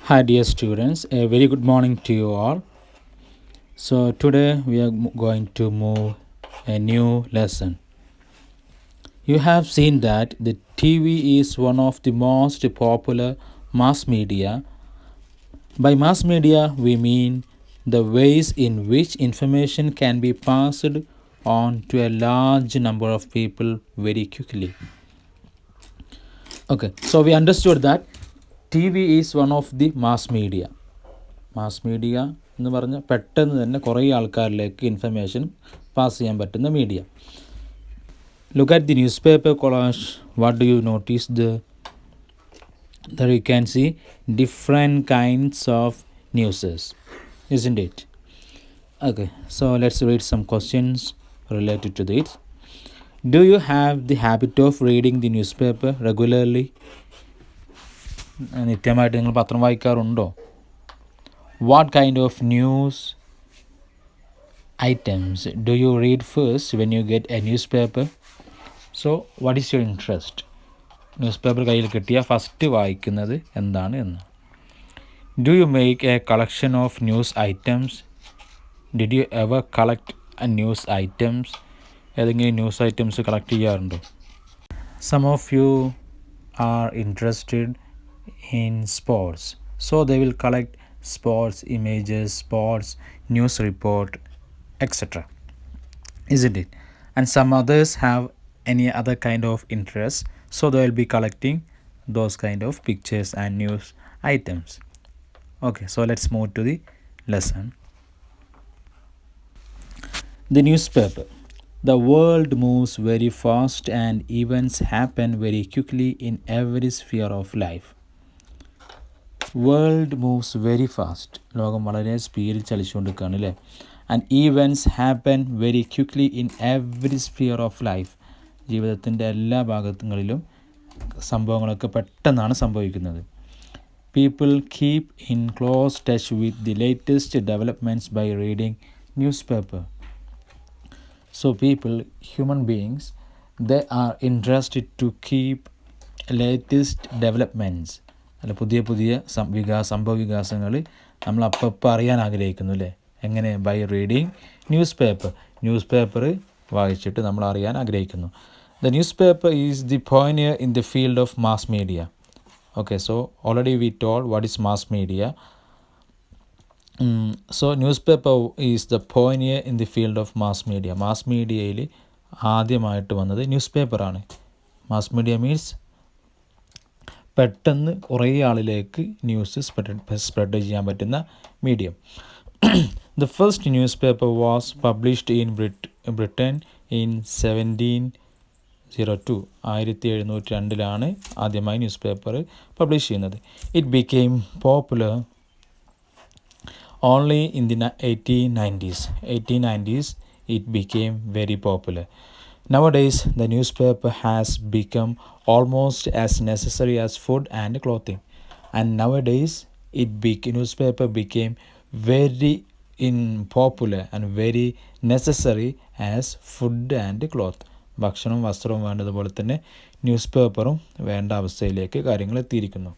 Hi, dear students. A very good morning to you all. So, today we are going to move a new lesson. You have seen that the TV is one of the most popular mass media. By mass media, we mean the ways in which information can be passed on to a large number of people very quickly. Okay, so we understood that TV is one of the mass media. Mass media എന്ന് പറഞ്ഞാൽ പെട്ടെന്ന് തന്നെ കുറേ ആൾക്കാരിലേക്ക് information pass ചെയ്യാൻ പറ്റുന്ന media. Look at the news paper collage. What do you notice that you can see different kinds of newses, isn't it? Okay, so let's read some questions related to this. Do you have the habit of reading the newspaper regularly? നിത്യമായിട്ട് നിങ്ങൾ പത്രം വായിക്കാറുണ്ടോ? What kind of news items do you read first when you get a newspaper? So, what is your interest? Newspaper കയ്യിൽ കിട്ടിയാൽ first വായിക്കുന്നത് എന്താണ് എന്ന്. Do you make a collection of news items? Did you ever collect a news items? ഏതെങ്കിലും news items collect ചെയ്യാറുണ്ടോ? Some of you are interested in sports, so they will collect sports images, sports news report, etc. Isn't it? And some others have any other kind of interest, so they will be collecting those kind of pictures and news items. Okay, so let's move to the lesson. The newspaper. The world moves very fast and events happen very quickly in every sphere of life. World moves very fast. ലോകം വളരെ സ്പീഡിൽ ചലിച്ചുകൊണ്ടിരിക്കുകയാണ് അല്ലേ. And events happen very quickly in every sphere of life. ജീവിതത്തിൻ്റെ എല്ലാ ഭാഗങ്ങളിലും സംഭവങ്ങളൊക്കെ പെട്ടെന്നാണ് സംഭവിക്കുന്നത്. People keep in close touch with the latest developments by reading newspaper. So people, human beings, they are interested to keep latest developments. അല്ല, പുതിയ പുതിയ സംഭവ വികാസങ്ങൾ നമ്മൾ അപ്പം അറിയാൻ ആഗ്രഹിക്കുന്നു അല്ലേ. എങ്ങനെ? By reading newspaper. Newspaper വായിച്ചിട്ട് നമ്മൾ അറിയാൻ ആഗ്രഹിക്കുന്നു. The newspaper is the pioneer in the field of mass media. Okay, so already we told what is mass media. So newspaper is the pioneer in the field of mass media. Mass മീഡിയയിൽ ആദ്യമായിട്ട് വന്നത് news പേപ്പറാണ്. Mass media means പെട്ടെന്ന് കുറേ ആളിലേക്ക് news spread ചെയ്യാൻ പറ്റുന്ന medium. The first news paper was published in Britain in 1702. 1702 ആദ്യമായി news paper publish ചെയ്യുന്നത്. It became popular only in the 1890s. 1890s it became very popular. Nowadays, the newspaper has become almost as necessary as food and clothing. And nowadays, newspaper became very popular and very necessary as food and cloth. ഭക്ഷണവും വസ്ത്രവും വേണ്ടതുപോലെ തന്നെ news പേപ്പറും വേണ്ട അവസ്ഥയിലേക്ക് കാര്യങ്ങൾ എത്തിയിരിക്കുന്നു.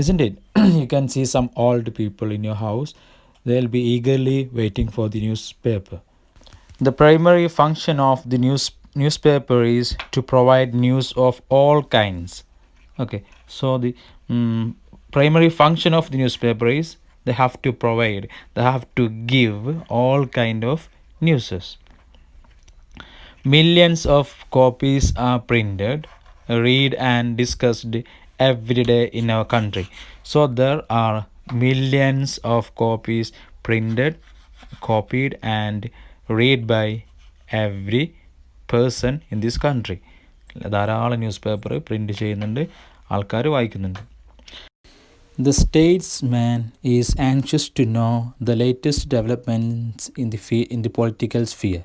Isn't it? You can see some old people in your house. They'll be eagerly waiting for the newspaper. The primary function of the newspaper is to provide news of all kinds. Okay, so the primary function of the newspaper is they have to give all kind of newses. Millions of copies are printed, read and discussed every day in our country. So there are millions of copies printed, copied and read by every person in this country. ധാരാളം news paper print ചെയ്യുന്നുണ്ട്, ആൾക്കാർ വായിക്കുന്നുണ്ട്. The statesman is anxious to know the latest developments in the political sphere.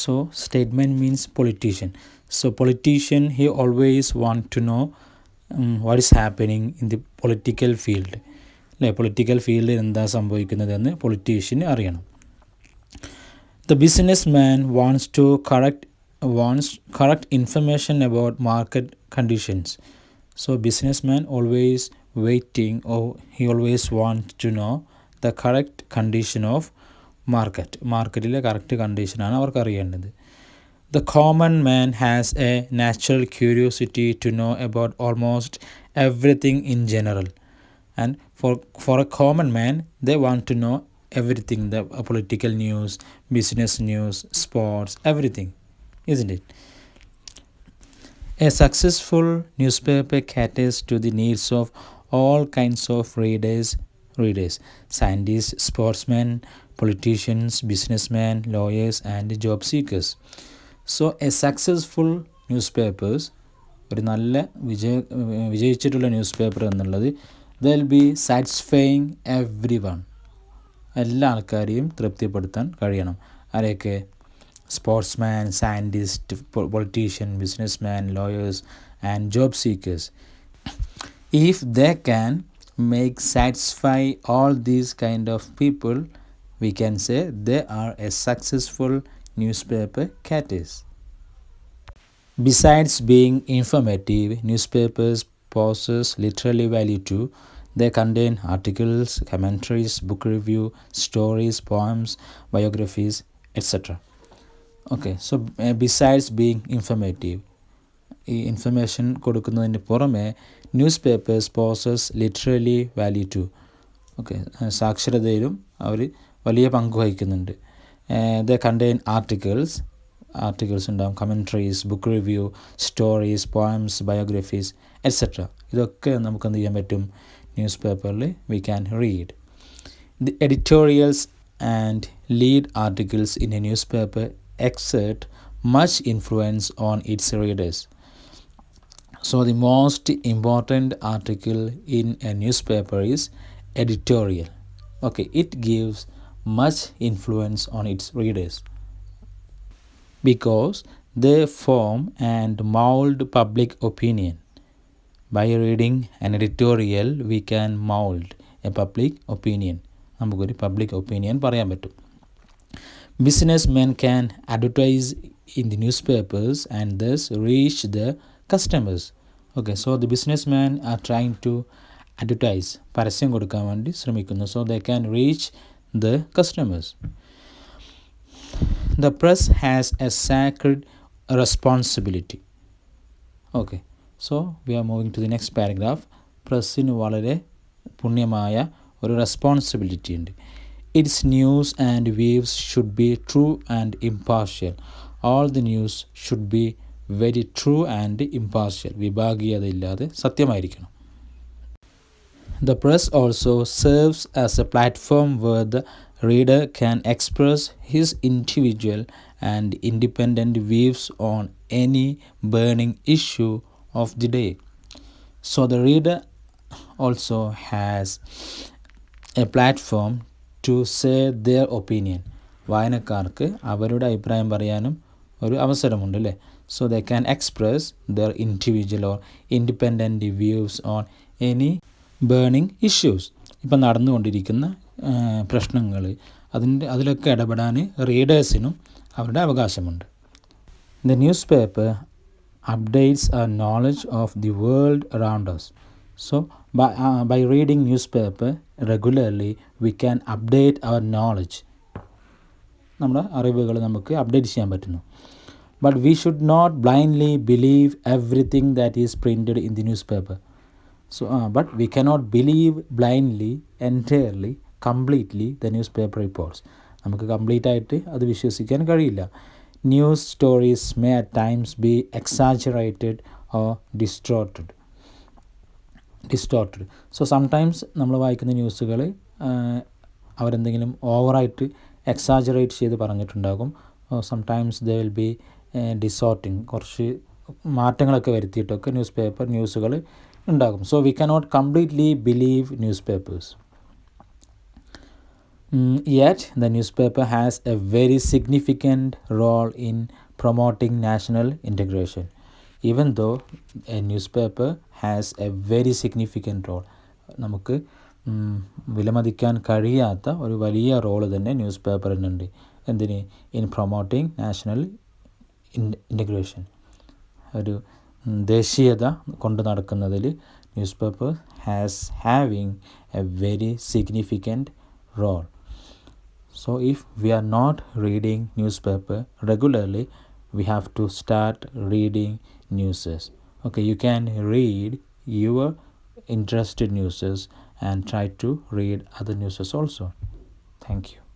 So statesman means politician. So politician, he always want to know what is happening in the political field. അല്ലേ, political ഫീൽഡിൽ എന്താ സംഭവിക്കുന്നതെന്ന് പൊളിറ്റീഷ്യന് അറിയണം. The businessman wants correct information about market conditions. So businessman always waiting, or he always wants to know the correct condition of മാർക്കറ്റിലെ correct കണ്ടീഷനാണ് അവർക്ക് അറിയേണ്ടത്. The common man has a natural curiosity to know about almost everything in general. And for a common man, they want to know everything, the political news, business news, sports, everything, isn't it? A successful newspaper caters to the needs of all kinds of readers, scientists, sportsmen, politicians, businessmen, lawyers, and job seekers. So a successful newspapers, ഒരു നല്ല വിജയിച്ചിട്ടുള്ള news paper എന്നുള്ളത് will be satisfying every one, എല്ലാ ആൾക്കാരെയും തൃപ്തിപ്പെടുത്താൻ കഴിയണം. ആരെയൊക്കെ? Sportsman, scientist, politician, businessman, lawyers and job seekers. If they can make satisfy all these kind of people, we can say they are a successful newspaper caters. Besides being informative, newspapers possess literary value too. They contain articles, commentaries, book review, stories, poems, biographies, etc. Okay, so besides being informative, ഈ information കൊടുക്കുന്നതിന് പുറമെ newspapers possess literally value too. Okay, സാക്ഷരതയിലും അവർ വലിയ പങ്ക് വഹിക്കുന്നുണ്ട്. The contain articles ഉണ്ടാകും, commentaries, book review, stories, poems, biographies, etcetera. ഇതൊക്കെ നമുക്ക് എന്ത് ചെയ്യാൻ പറ്റും? ന്യൂസ് പേപ്പറിൽ we can read. The editorials and lead articles in a newspaper exert much influence on its readers. So the most important article in a newspaper is editorial. Okay, it gives much influence on its readers because they form and mold public opinion. By reading an editorial, we can mold a public opinion. നമുക്കൊരു public opinion പറയാൻ പറ്റും. Businessmen can advertise in the newspapers and thus reach the customers. Okay, so the businessmen are trying to advertise, പരസ്യം കൊടുക്കാൻ വേണ്ടി ശ്രമിക്കുന്നു. So they can reach the customers. The press has a sacred responsibility. Okay, so we are moving to the next paragraph. പ്രസ്സിന് വളരെ പുണ്യമായ ഒരു responsibility ഉണ്ട്. Its news and views should be true and impartial. All the news should be very true and impartial. വിഭാഗീയതയില്ലാതെ സത്യമായിരിക്കണം. The press also serves as a platform where the reader can express his individual and independent views on any burning issue of the day. So the reader also has a platform to say their opinion. വായനക്കാർക്ക് അവരുടെ അഭിപ്രായം പറയാനും ഒരു അവസരമുണ്ട് അല്ലേ? So they can express their individual or independent views on any burning issues. ഇപ്പം നടന്നുകൊണ്ടിരിക്കുന്ന പ്രശ്നങ്ങൾ അതിലൊക്കെ ഇടപെടാൻ റീഡേഴ്സിനും അവരുടെ അവകാശമുണ്ട്. The newspaper updates our knowledge of the world around us. So by reading newspaper regularly, we can update our knowledge. നമ്മുടെ അറിവുകൾ നമുക്ക് അപ്ഡേറ്റ് ചെയ്യാൻ പറ്റുന്നു. But we should not blindly believe everything that is printed in the newspaper. So but we cannot believe blindly, entirely, completely the newspaper reports. നമുക്ക് complete ആയിട്ട് അത് വിശ്വസിക്കാൻ കഴിയില്ല. News stories may at times be exaggerated or distorted. So sometimes നമ്മൾ വായിക്കുന്ന ന്യൂസുകൾ അവരെന്തെങ്കിലും ഓവറായിട്ട് എക്സാജറേറ്റ് ചെയ്ത് പറഞ്ഞിട്ടുണ്ടാകും. സംടൈംസ് ദേ വിൽ ബി ഡിസോർട്ടിങ്, കുറച്ച് മാറ്റങ്ങളൊക്കെ വരുത്തിയിട്ടൊക്കെ ന്യൂസുകൾ ഉണ്ടാകും. So we cannot completely believe news papers. Yet the newspaper has a very significant role in promoting national integration. Even though a newspaper has a very significant role, നമുക്ക് വിലമതിക്കാൻ കഴിയാത്ത ഒരു വലിയ role തന്നെ news പേപ്പറിനുണ്ട്. എന്തിന്? ഇൻ പ്രൊമോട്ടിങ് നാഷണൽ ഇൻ്റഗ്രേഷൻ, ഒരു ദേശീയത കൊണ്ട് നടക്കുന്നതിൽ newspaper has having a very significant role. So if we are not reading newspaper regularly, we have to start reading newses. Okay, you can read your interested newses and try to read other newses also. Thank you.